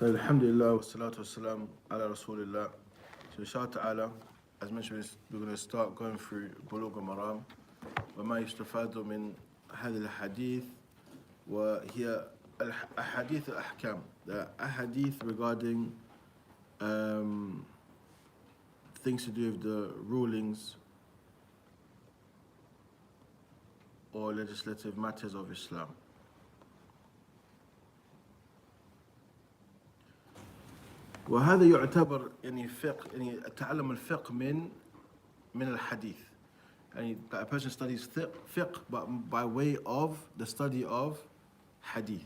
Alhamdulillah wa salatu wa salam ala Rasulillah. So inshallah ta'ala, as mentioned, we're going to start going through Buloogh al-Maram وما يستفاد من هذه الحديث وهي أحاديث الأحكام, the ahadith regarding things to do with the rulings or legislative matters of Islam. وهذا يعتبر يعني فقه, يعني تعلم الفقه من الحديث. And a person studies fiqh by way of the study of hadith.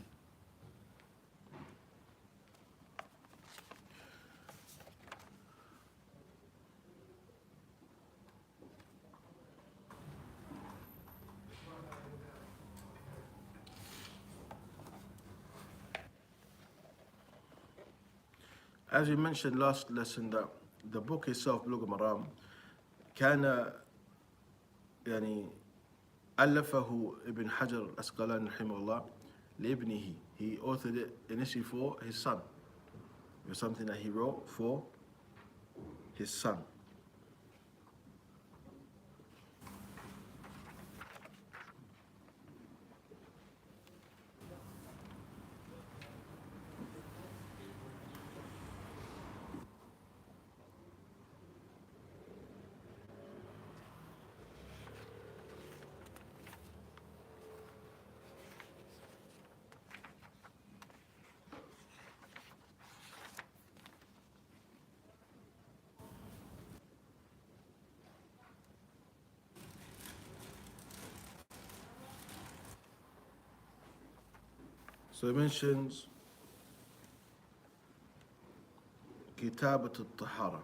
As we mentioned last lesson, that the book itself, Buloogh al-Maram, كان يعني ألفه ابن حجر الأسقلاني رحمه الله لابنه. He authored it initially for his son. It was something that he wrote for his son. So he mentions كتابة الطهارة.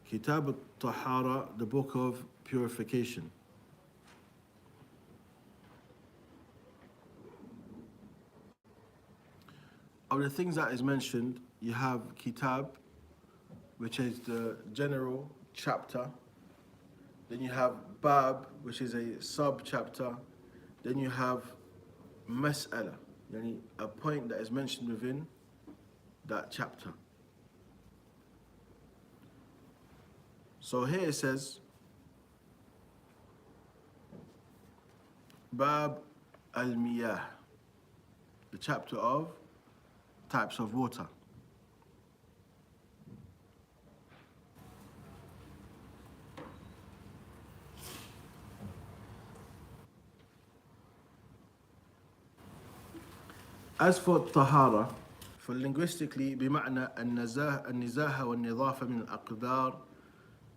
Kitab al-Tahara, the book of purification. Of the things that is mentioned, you have Kitab, which is the general chapter. Then you have Bab, which is a sub-chapter. Then you have Mas'ala, yani a point that is mentioned within that chapter. So here it says, Bab al-Miyah, the chapter of types of water. As for Tahara, for linguistically, بمعنى النزاهة والنظافة من الأقدار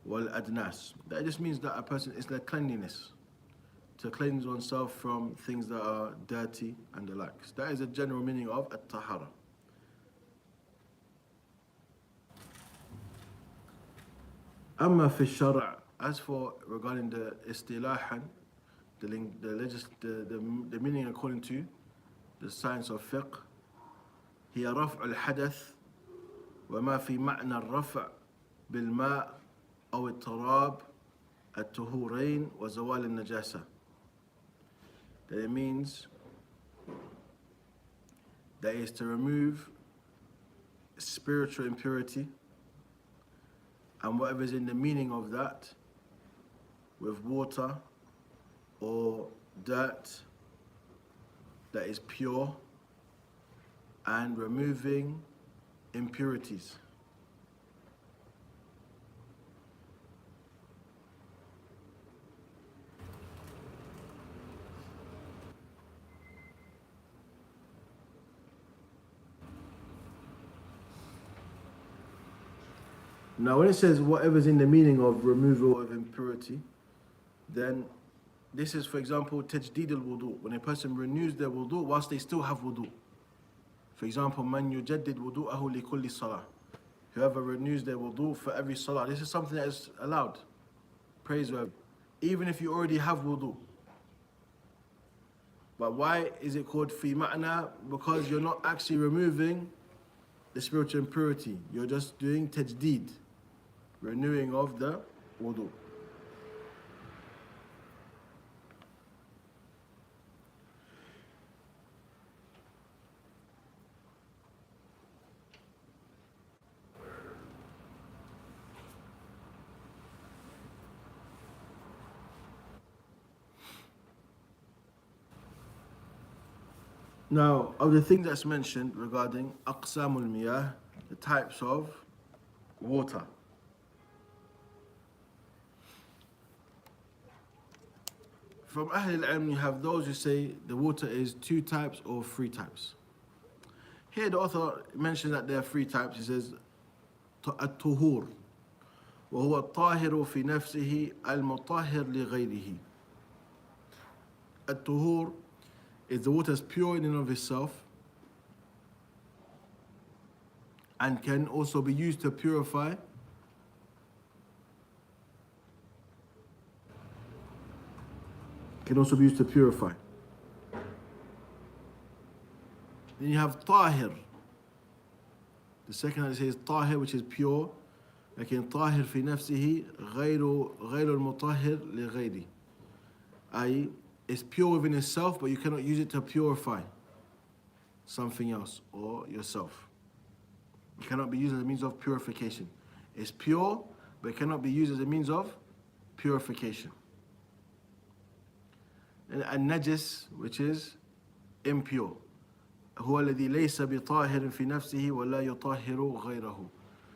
والأدناس. That just means that a person is like cleanliness, to cleanse oneself from things that are dirty and the likes. That is a general meaning of At-Tahara. أما في الشرع, as for regarding the istilahan, the meaning according to the science of fiqh, هي رفع الحدث وما في معنى الرفع بالماء أو التراب الطهورين وزوال النجاسة. That it means that is to remove spiritual impurity and whatever is in the meaning of that with water or dirt that is pure and removing impurities. Now when it says whatever is in the meaning of removal of impurity, then this is, for example, tajdid al-wudu, when a person renews their wudu whilst they still have wudu. For example, man yujaddid wudu'ahu li kulli salah. Whoever renews their wudu for every salah. This is something that is allowed, praiseworthy, even if you already have wudu. But why is it called fi ma'na? Because you're not actually removing the spiritual impurity. You're just doing tajdid, renewing of the wudu. Now, of the things that's mentioned regarding aqsamul miyah, the types of water. From Ahl al-Ilm, you have those who say the water is two types or three types. Here the author mentions that there are three types. He says, الطهور وهو الطاهر في نفسه المطهر لغيره. الطهور is the water is pure in and of itself and can also be used to purify. Can also be used to purify. Then you have tahir. The second one says tahir, which is pure. لكن طاهر في نفسه غير المطهر لغيره. i.e. it's pure within itself, but you cannot use it to purify something else or yourself. It cannot be used as a means of purification. It's pure, but it cannot be used as a means of purification. And najis, which is impure. هو الذي ليس بطاهر في نفسه ولا يطهر غيره.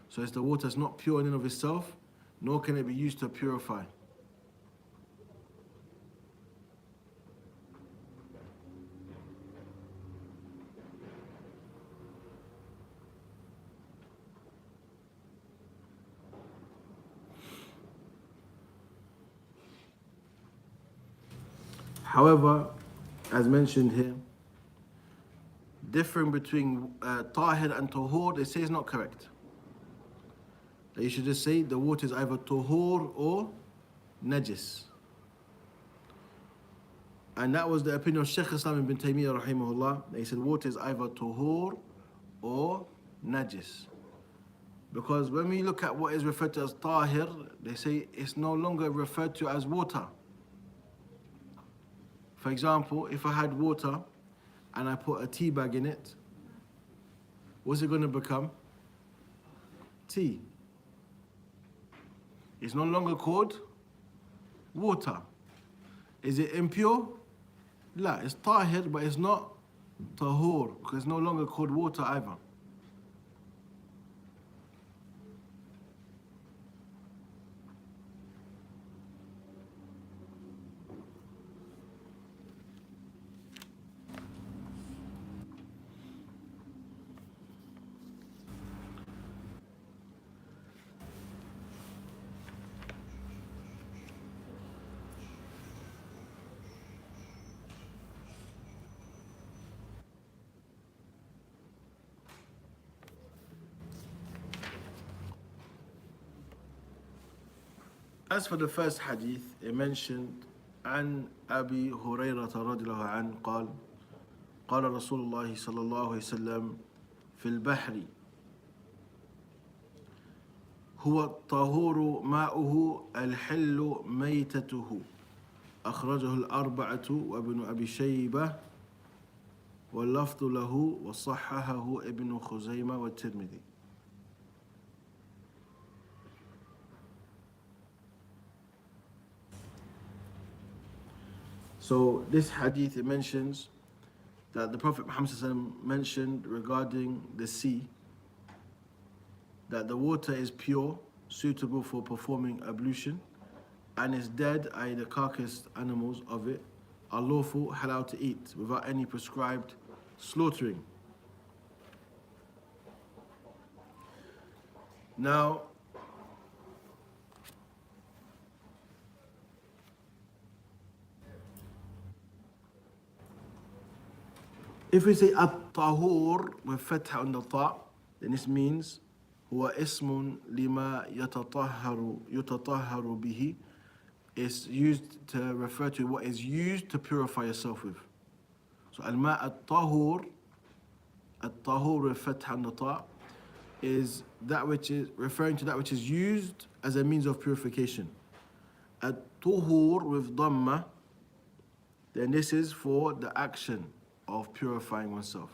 So it's the water is not pure in and of itself, nor can it be used to purify. However, as mentioned here, differing between tahir and tuhur, they say is not correct. That you should just say the water is either tuhur or najis. And that was the opinion of Shaykh Islam ibn Taymiyyah rahimahullah. They said water is either tuhur or najis. Because when we look at what is referred to as tahir, they say it's no longer referred to as water. For example, if I had water and I put a tea bag in it, what's it going to become? Tea. It's no longer called water. Is it impure? La, it's tahir, but it's not tahur, because it's no longer called water either. As for the first hadith, it mentioned عن أبي هريرة رضي الله عنه قال قال رسول الله صلى الله عليه وسلم في البحر هو الطهور ماؤه الحل ميتته أخرجه الأربعة وابن أبي شيبة واللفظ له وصححه ابن خزيمة والترمذي. So this hadith, it mentions that the Prophet Muhammad mentioned regarding the sea, that the water is pure, suitable for performing ablution, and is dead, i.e. the carcass animals of it, are lawful, halal to eat, without any prescribed slaughtering. Now, if we say at-tahur with fatha on the ta, then this means huwa ismun lima yutatahharu bihi. It's used to refer to what is used to purify yourself with. So al-ma at-tahur with fatha on the ta, is that which is referring to that which is used as a means of purification. At-tuhur with dhamma, then this is for the action of purifying oneself.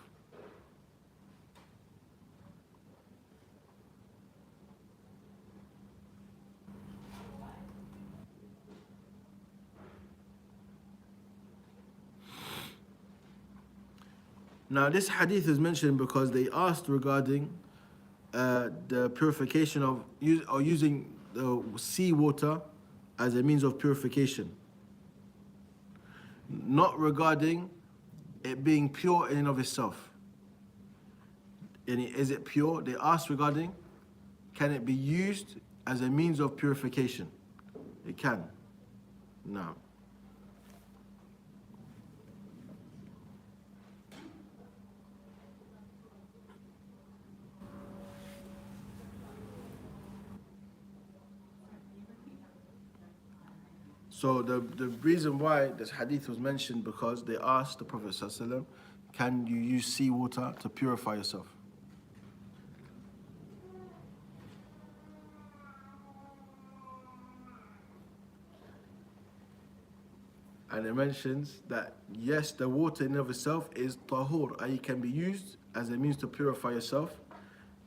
Now, this hadith is mentioned because they asked regarding the purification of using the seawater as a means of purification, not regarding it being pure in and of itself. And is it pure? They asked regarding, can it be used as a means of purification? It can. No. So the reason why this hadith was mentioned because they asked the Prophet ﷺ, can you use seawater to purify yourself? And it mentions that yes, the water in and of itself is tahur, and it can be used as a means to purify yourself.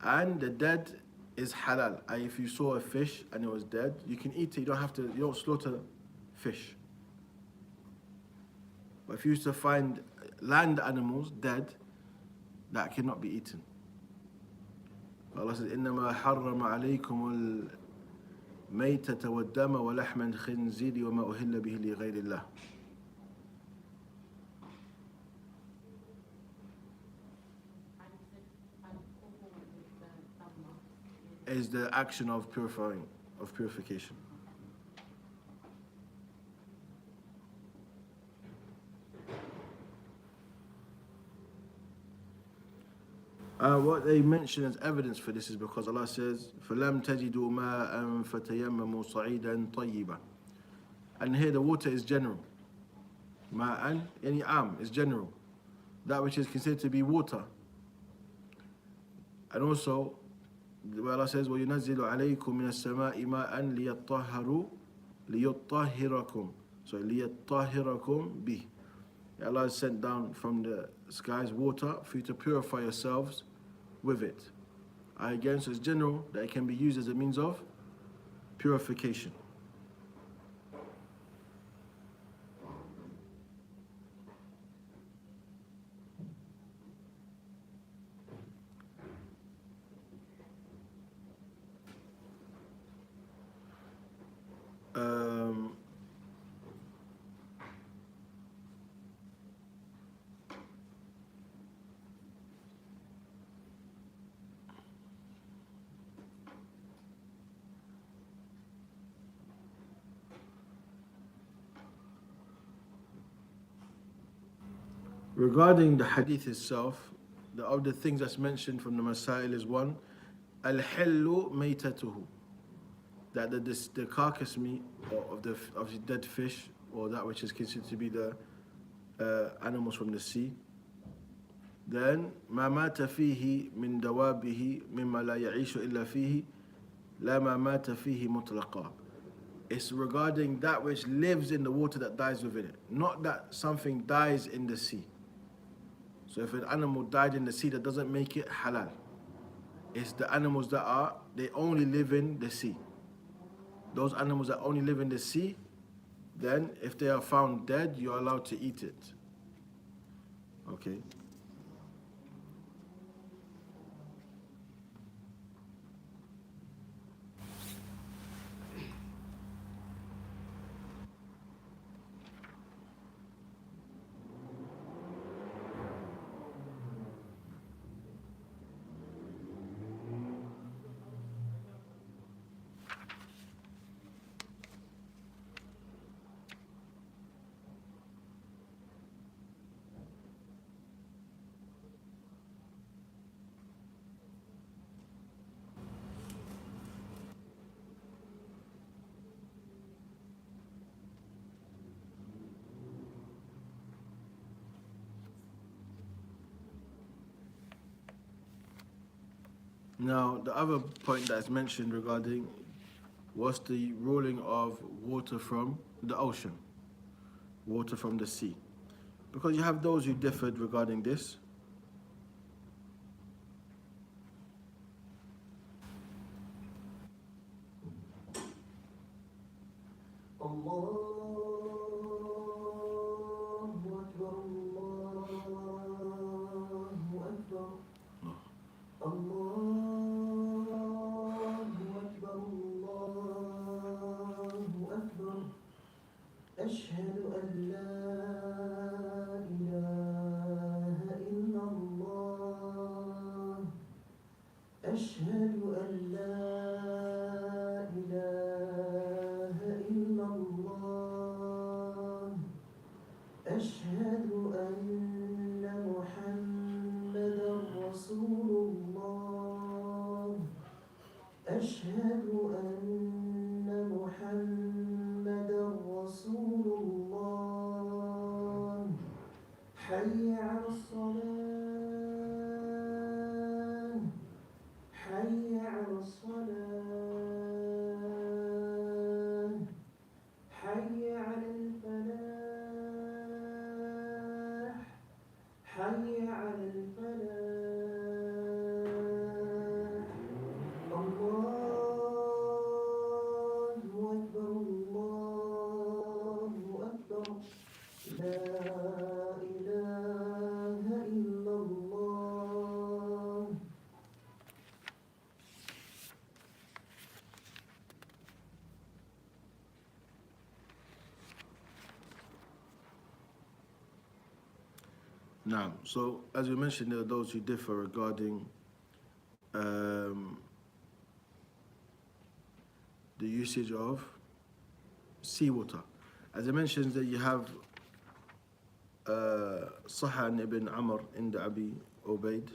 And the dead is halal. And if you saw a fish and it was dead, you can eat it. You don't slaughter fish. But if you used to find land animals dead, that cannot be eaten. Allah says, إنما حرم عليكم الميتة والدم ولحم الخنزير وما أهل به لغير الله. Is the action of purification. What they mention as evidence for this is because Allah says, فَلَمْ تَجِدُوا مَاءً فَتَيَمَّمُوا صَعِيدًا طَيِّبًا. And here the water is general. Ma'an, any am is general. That which is considered to be water. And also, where Allah says, وَيُنَزِّلُ عَلَيْكُم مِّنَ السَّمَاءِ مَاءً لِيَطَّهِّرَكُمْ. So لِيَطَّهِّرَكُمْ بِهِ. Allah has sent down from the skies water for you to purify yourselves with it. Again, so it's general that it can be used as a means of purification. Regarding the hadith itself, the other things that's mentioned from the Masail is one, al-hillu maytatuhu, that the carcass meat of the dead fish, or that which is considered to be the animals from the sea. Then ما مات فيه من دوابه مما لا يعيش إلا فيه لا ما مات فيه مطلقا. It's regarding that which lives in the water that dies within it, not that something dies in the sea. So if an animal died in the sea, that doesn't make it halal. It's the animals they only live in the sea. Those animals that only live in the sea, then if they are found dead, you're allowed to eat it. Okay. Now, the other point that's mentioned regarding what's the ruling of water from the ocean, water from the sea. Because you have those who differed regarding this. أشهد أن لا إله إلا الله أشهد أن لا إله إلا الله أشهد أن محمدا رسول الله أشهد أن محمدا رسول الله حي على الصلاة حي على الصلاة حي على الفلاح حي على الفلاح الله أكبر الله أكبر لا إله إلا الله Now, so as we mentioned, there are those who differ regarding um, the usage of seawater. As I mentioned, that you have Sahan ibn Amr in the Abi Ubaid.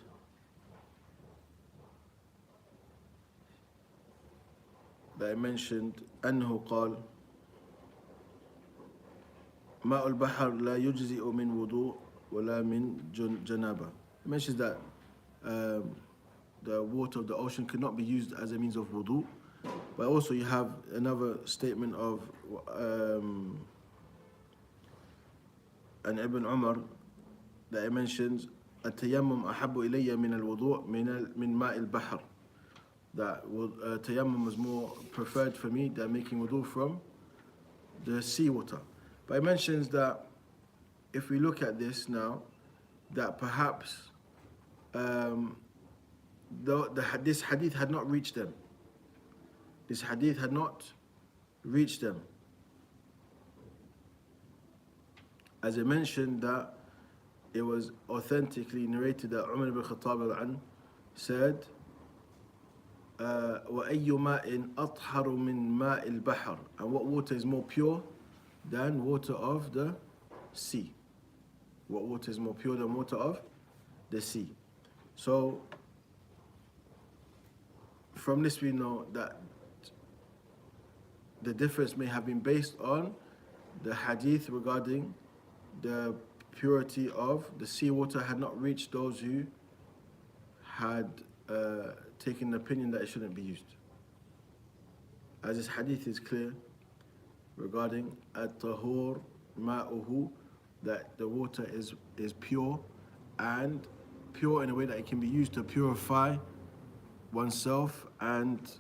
That I mentioned أنه قال ماء البحر لا يجزئ من وضوء ولا من جنابة. It mentions that the water of the ocean cannot be used as a means of wudu. But also you have another statement of an Ibn Umar that it mentions التيمم أحب إلي من الوضوء من ماء البحر. That tayammum was more preferred for me than making wudu from the seawater. But it mentions that if we look at this now, that perhaps this hadith had not reached them. This hadith had not reached them. As I mentioned, that it was authentically narrated that Umar ibn Khattab said, وَأَيُّ مَاءٍ أَطْهَرُ مِنْ مَاءِ الْبَحْرِ. And what water is more pure than water of the sea? What water is more pure than water of the sea? So, from this we know that the difference may have been based on the hadith regarding the purity of the seawater had not reached those who had taken the opinion that it shouldn't be used. As this hadith is clear regarding at-tahur ma'uhu, that the water is pure, and pure in a way that it can be used to purify oneself and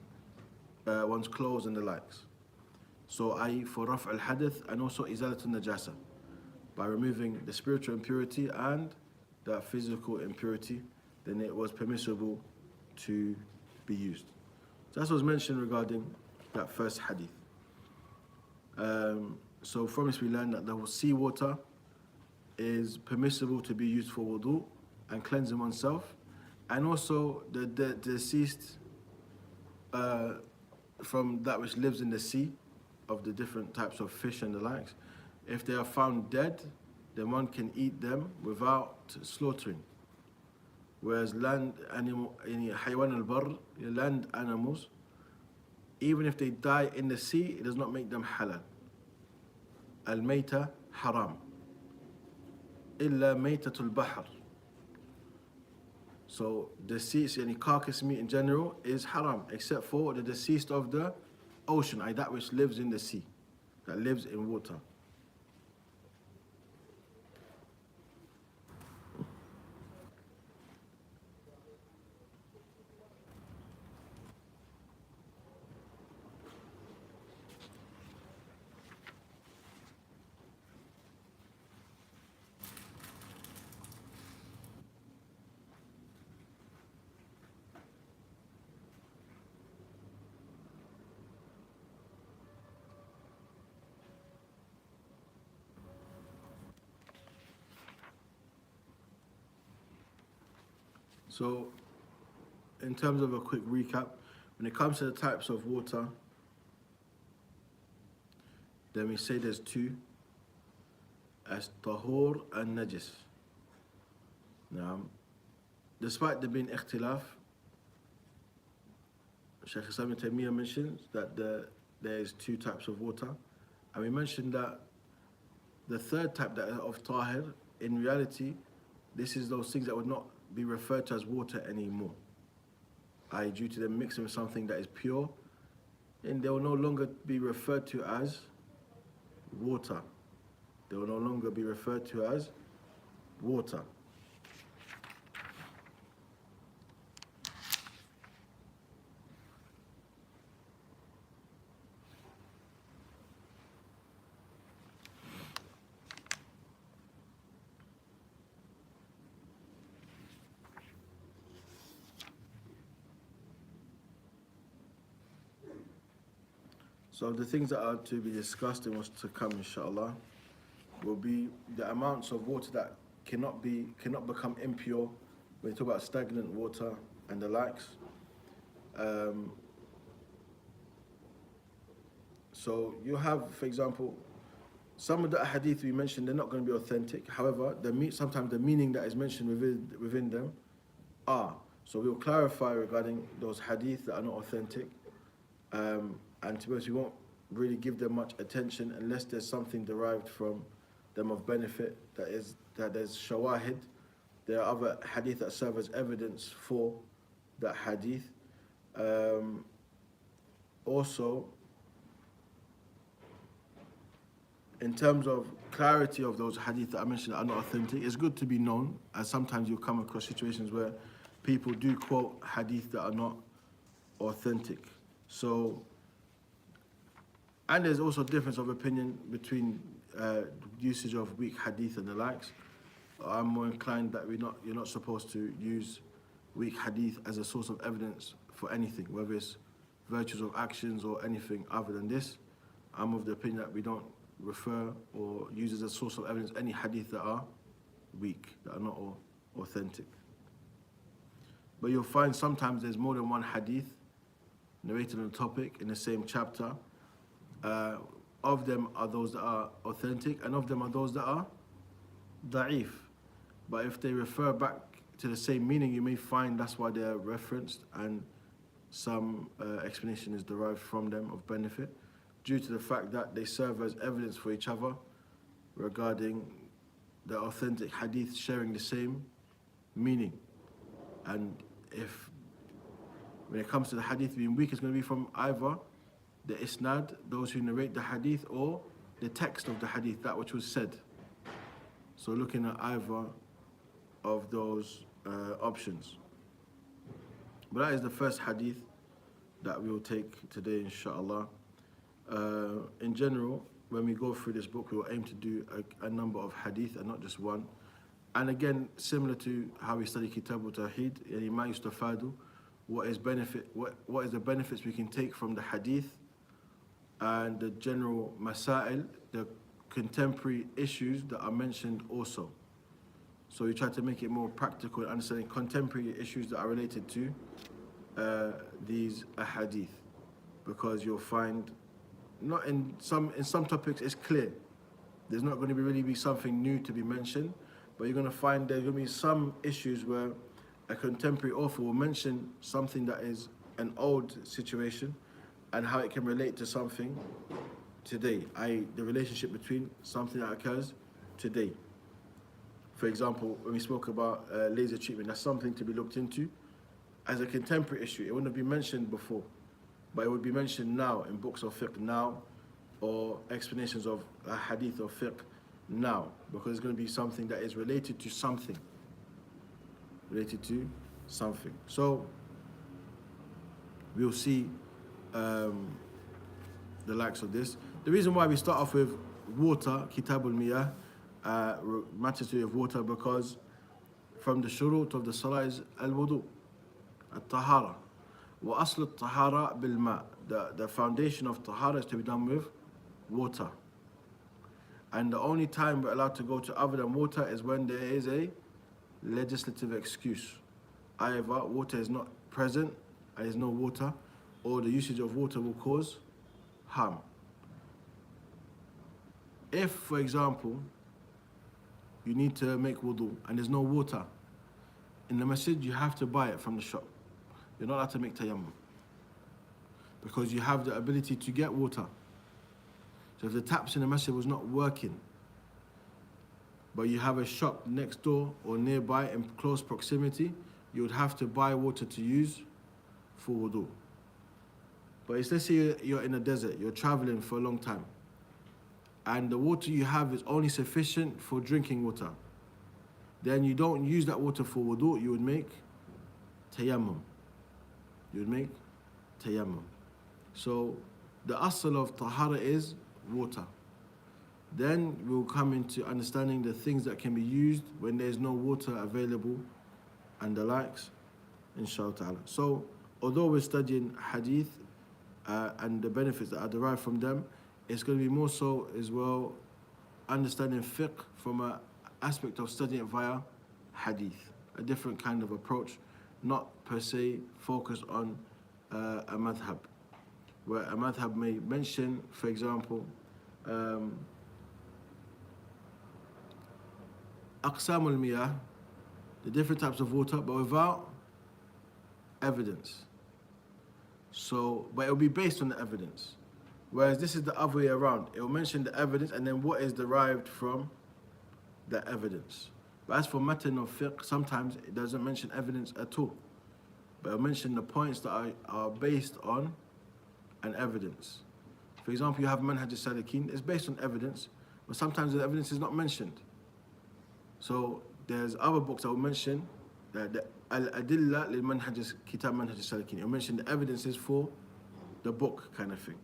one's clothes and the likes. So i.e. for raf' al-hadath and also izalat al-najasa, by removing the spiritual impurity and the physical impurity, then it was permissible to be used. So that's what was mentioned regarding that first hadith. So from this we learn that the seawater is permissible to be used for wudu and cleansing oneself, and also the deceased from that which lives in the sea, of the different types of fish and the likes. If they are found dead, then one can eat them without slaughtering. Whereas land animal, حيوان البر, land animals, even if they die in the sea, it does not make them halal. Al-mayta haram. Illa maytatul bahr. So deceased, any carcass meat in general is haram, except for the deceased of the ocean, that which lives in the sea, that lives in water. So, in terms of a quick recap, when it comes to the types of water, then we say there's two, as tahur and najis. Now, despite there being ikhtilaf, Shaykh Islam ibn Taymiyyah mentions that there is two types of water, and we mentioned that the third type that of tahir, in reality, this is those things that would not be referred to as water anymore, i.e. due to them mixing with something that is pure, and they will no longer be referred to as water. They will no longer be referred to as water. So the things that are to be discussed and what's to come, inshallah, will be the amounts of water that cannot become impure when you talk about stagnant water and the likes. So you have, for example, some of the hadith we mentioned, they're not going to be authentic. However, sometimes the meaning that is mentioned within them are. So we'll clarify regarding those hadith that are not authentic. And to be honest, we won't really give them much attention unless there's something derived from them of benefit, that there's shawahid. There are other hadith that serve as evidence for that hadith. Also, in terms of clarity of those hadith that I mentioned that are not authentic, it's good to be known, as sometimes you'll come across situations where people do quote hadith that are not authentic. So, and there's also difference of opinion between usage of weak hadith and the likes. I'm more inclined that you're not supposed to use weak hadith as a source of evidence for anything, whether it's virtues of actions or anything other than this. I'm of the opinion that we don't refer or use as a source of evidence any hadith that are weak, that are not authentic. But you'll find sometimes there's more than one hadith narrated on the topic in the same chapter. Of them are those that are authentic, and of them are those that are da'if. But if they refer back to the same meaning, you may find that's why they are referenced, and some explanation is derived from them of benefit, due to the fact that they serve as evidence for each other regarding the authentic hadith sharing the same meaning. And if, when it comes to the hadith being weak, it's going to be from either the isnad, those who narrate the hadith, or the text of the hadith, that which was said. So looking at either of those options. But that is the first hadith that we will take today, inshallah. In general, when we go through this book, we will aim to do a number of hadith and not just one. And again, similar to how we study Kitab al-Tawheed, yani ma yustafadu, what is the benefits we can take from the hadith, and the general masail, the contemporary issues that are mentioned also. So we try to make it more practical and understanding contemporary issues that are related to these ahadith, because you'll find not in some topics it's clear. There's not going to really be something new to be mentioned, but you're going to find there's going to be some issues where a contemporary author will mention something that is an old situation and how it can relate to something today, i.e. the relationship between something that occurs today. For example, when we spoke about laser treatment, that's something to be looked into as a contemporary issue. It wouldn't have been mentioned before, but it would be mentioned now in books of fiqh now, or explanations of hadith or fiqh now, because it's going to be something that is related to something. So we'll see the likes of this. The reason why we start off with water, Kitab al-Miyah, matters to do with water, because from the shurut of the salah is al-wudu, al-tahara. Wa asl al-tahara bil-ma. The foundation of tahara is to be done with water. And the only time we're allowed to go to other than water is when there is a legislative excuse. either water is not present and there's no water, or the usage of water will cause harm. If, for example, you need to make wudu and there's no water in the masjid, you have to buy it from the shop. You're not allowed to make tayammum because you have the ability to get water. So if the taps in the masjid was not working, but you have a shop next door or nearby in close proximity, you would have to buy water to use for wudu. But let's say you're in a desert, you're traveling for a long time, and the water you have is only sufficient for drinking water. Then you don't use that water for wudu, you would make tayammum. You would make tayammum. So the asl of tahara is water. Then we'll come into understanding the things that can be used when there's no water available and the likes, inshallah ta'ala. So although we're studying hadith and the benefits that are derived from them, it's going to be more so as well understanding fiqh from an aspect of studying it via hadith, a different kind of approach, not per se focused on a madhab, where a madhab may mention, for example, aqsam al-miyah, the different types of water, but without evidence. So, but it will be based on the evidence. Whereas this is the other way around. It will mention the evidence and then what is derived from the evidence. But as for matan of fiqh, sometimes it doesn't mention evidence at all. But it will mention the points that are based on an evidence. For example, you have manhaj al-salikin, it's based on evidence, but sometimes the evidence is not mentioned. So there's other books that will mention the al-adilla lil-manhaj kitab manhaj al-salikin. It will mention the evidences for the book kind of thing.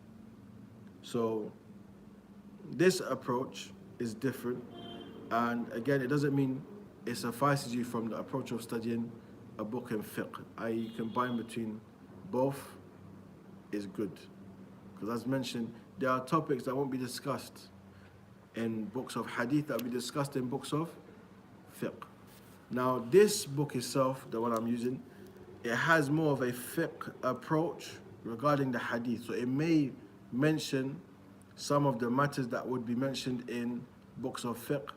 So this approach is different, and again, it doesn't mean it suffices you from the approach of studying a book in fiqh. You combine between both is good. Because as mentioned, there are topics that won't be discussed in books of hadith that will be discussed in books of fiqh. Now this book itself, the one I'm using, it has more of a fiqh approach regarding the hadith. So it may mention some of the matters that would be mentioned in books of fiqh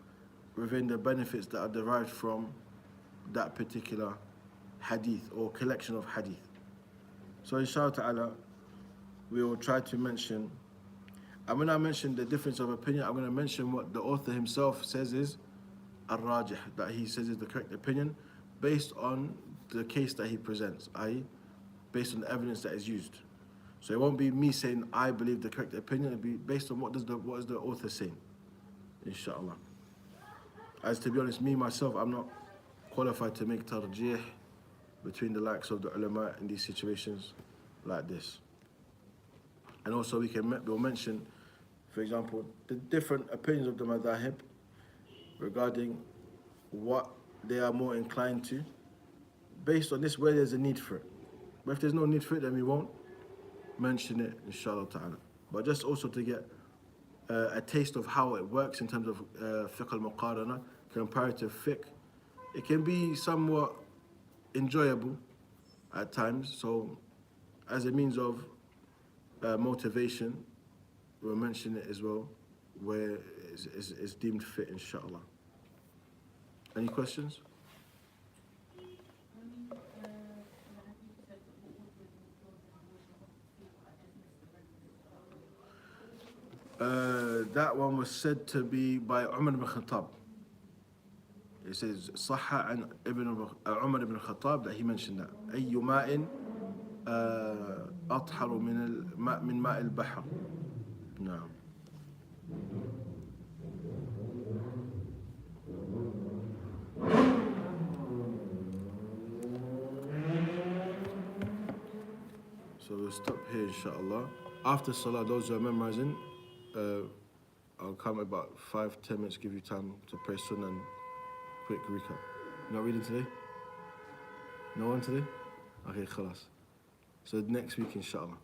within the benefits that are derived from that particular hadith or collection of hadith. So inshallah ta'ala, we will try to mention, and when I mention the difference of opinion, I'm going to mention what the author himself says is al-rajih, that he says is the correct opinion based on the case that he presents, i.e. based on the evidence that is used. So it won't be me saying I believe the correct opinion, it'll be based on what is the author saying, inshallah. As to be honest, me myself, I'm not qualified to make tarjih between the likes of the ulama in these situations like this. And also we'll mention, for example, the different opinions of the madahib regarding what they are more inclined to, based on this, where there's a need for it. But if there's no need for it, then we won't mention it, inshallah ta'ala. But just also to get a taste of how it works in terms of fiqh al-muqarana, comparative fiqh. It can be somewhat enjoyable at times, so as a means of motivation, we'll mention it as well, where it's deemed fit, inshallah. Any questions? That one was said to be by Umar ibn Khattab. It says Sahha and Umar ibn Khattab that he mentioned that. أي ماء أطهر من ماء البحر. نعم. So we'll stop here, inshallah. After Salah, those who are memorizing, I'll come about 5-10 minutes, give you time to pray sunnah and quick recap. Not reading today? No one today? Okay, khalas. So next week, inshallah.